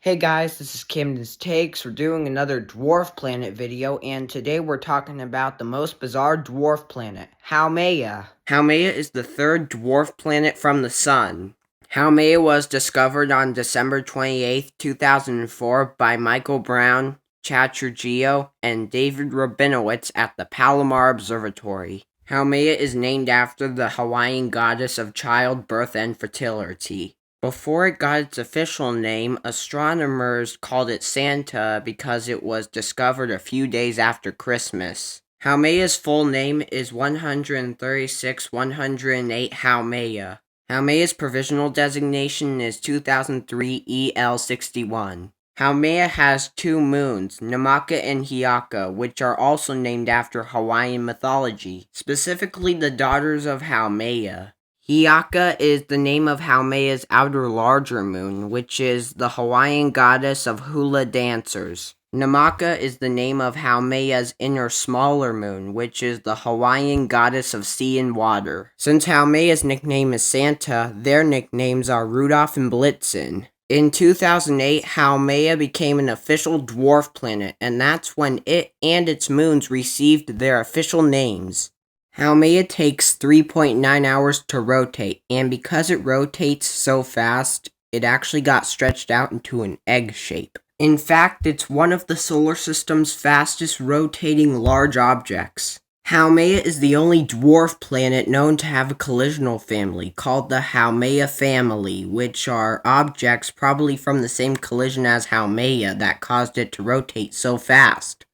Hey guys, this is Camden's Takes. We're doing another dwarf planet video, and today we're talking about the most bizarre dwarf planet, Haumea. Haumea is the third dwarf planet from the Sun. Haumea was discovered on December 28th, 2004 by Michael Brown, Chad Trujillo, and David Rabinowitz at the Palomar Observatory. Haumea is named after the Hawaiian goddess of childbirth and fertility. Before it got its official name, astronomers called it Santa because it was discovered a few days after Christmas. Haumea's full name is 136-108 Haumea. Haumea's provisional designation is 2003 EL61. Haumea has two moons, Namaka and Hiaka, which are also named after Hawaiian mythology, specifically the daughters of Haumea. Hiaka is the name of Haumea's outer larger moon, which is the Hawaiian goddess of hula dancers. Namaka is the name of Haumea's inner smaller moon, which is the Hawaiian goddess of sea and water. Since Haumea's nickname is Santa, their nicknames are Rudolph and Blitzen. In 2008, Haumea became an official dwarf planet, and that's when it and its moons received their official names. Haumea takes 3.9 hours to rotate, and because it rotates so fast, it actually got stretched out into an egg shape. In fact, it's one of the solar system's fastest rotating large objects. Haumea is the only dwarf planet known to have a collisional family, called the Haumea family, which are objects probably from the same collision as Haumea that caused it to rotate so fast.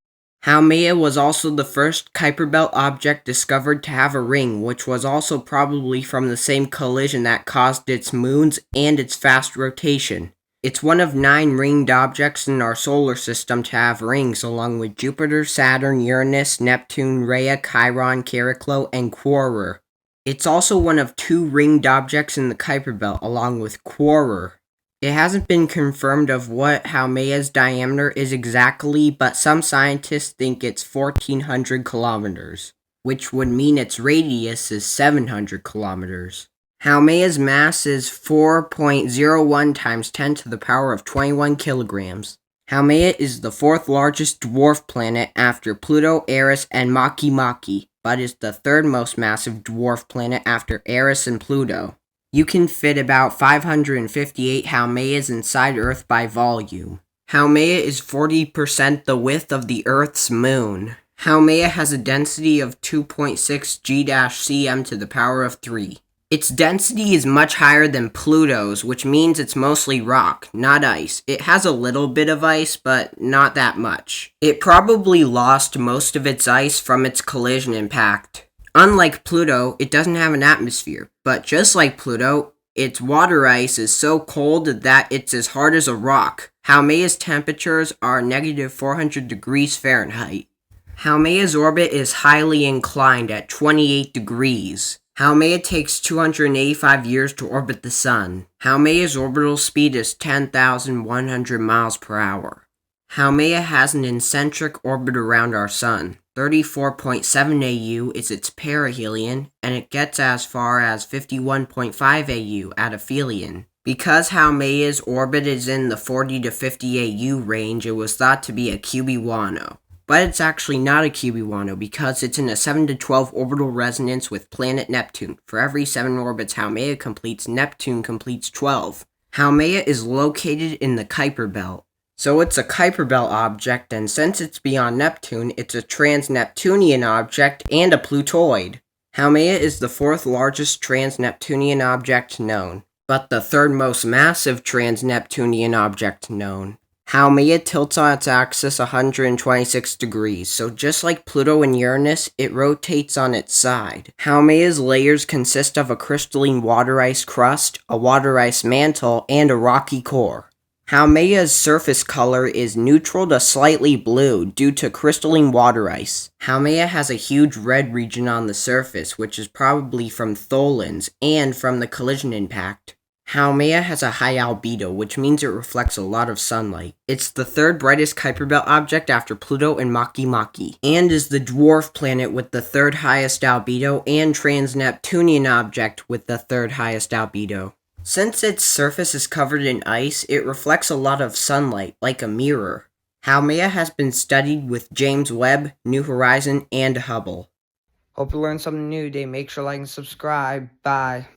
Haumea was also the first Kuiper Belt object discovered to have a ring, which was also probably from the same collision that caused its moons and its fast rotation. It's one of 9 ringed objects in our solar system to have rings, along with Jupiter, Saturn, Uranus, Neptune, Rhea, Chiron, Chariklo, and Quaoar. It's also one of 2 ringed objects in the Kuiper Belt, along with Quaoar. It hasn't been confirmed of what Haumea's diameter is exactly, but some scientists think it's 1,400 kilometers, which would mean its radius is 700 kilometers. Haumea's mass is 4.01 times 10 to the power of 21 kilograms. Haumea is the 4th largest dwarf planet after Pluto, Eris, and Makemake, but is the 3rd most massive dwarf planet after Eris and Pluto. You can fit about 558 Haumeas inside Earth by volume. Haumea is 40% the width of the Earth's moon. Haumea has a density of 2.6 g-cm to the power of 3. Its density is much higher than Pluto's, which means it's mostly rock, not ice. It has a little bit of ice, but not that much. It probably lost most of its ice from its collision impact. Unlike Pluto, it doesn't have an atmosphere, but just like Pluto, its water ice is so cold that it's as hard as a rock. Haumea's temperatures are negative 400 degrees Fahrenheit. Haumea's orbit is highly inclined at 28 degrees. Haumea takes 285 years to orbit the Sun. Haumea's orbital speed is 10,100 miles per hour. Haumea has an eccentric orbit around our Sun. 34.7 AU is its perihelion, and it gets as far as 51.5 AU at aphelion. Because Haumea's orbit is in the 40 to 50 AU range, it was thought to be a cubewaino. But it's actually not a cubewaino because it's in a 7 to 12 orbital resonance with planet Neptune. For every 7 orbits Haumea completes, Neptune completes 12. Haumea is located in the Kuiper Belt. So it's a Kuiper Belt object, and since it's beyond Neptune, it's a trans-Neptunian object and a Plutoid. Haumea is the 4th largest trans-Neptunian object known, but the 3rd most massive trans-Neptunian object known. Haumea tilts on its axis 126 degrees, so just like Pluto and Uranus, it rotates on its side. Haumea's layers consist of a crystalline water ice crust, a water ice mantle, and a rocky core. Haumea's surface color is neutral to slightly blue due to crystalline water ice. Haumea has a huge red region on the surface, which is probably from tholins and from the collision impact. Haumea has a high albedo, which means it reflects a lot of sunlight. It's the 3rd brightest Kuiper Belt object after Pluto and Makemake, and is the dwarf planet with the 3rd highest albedo and trans-Neptunian object with the 3rd highest albedo. Since its surface is covered in ice, it reflects a lot of sunlight, like a mirror. Haumea has been studied with James Webb, New Horizon, and Hubble. Hope you learned something new today. Make sure to like and subscribe. Bye.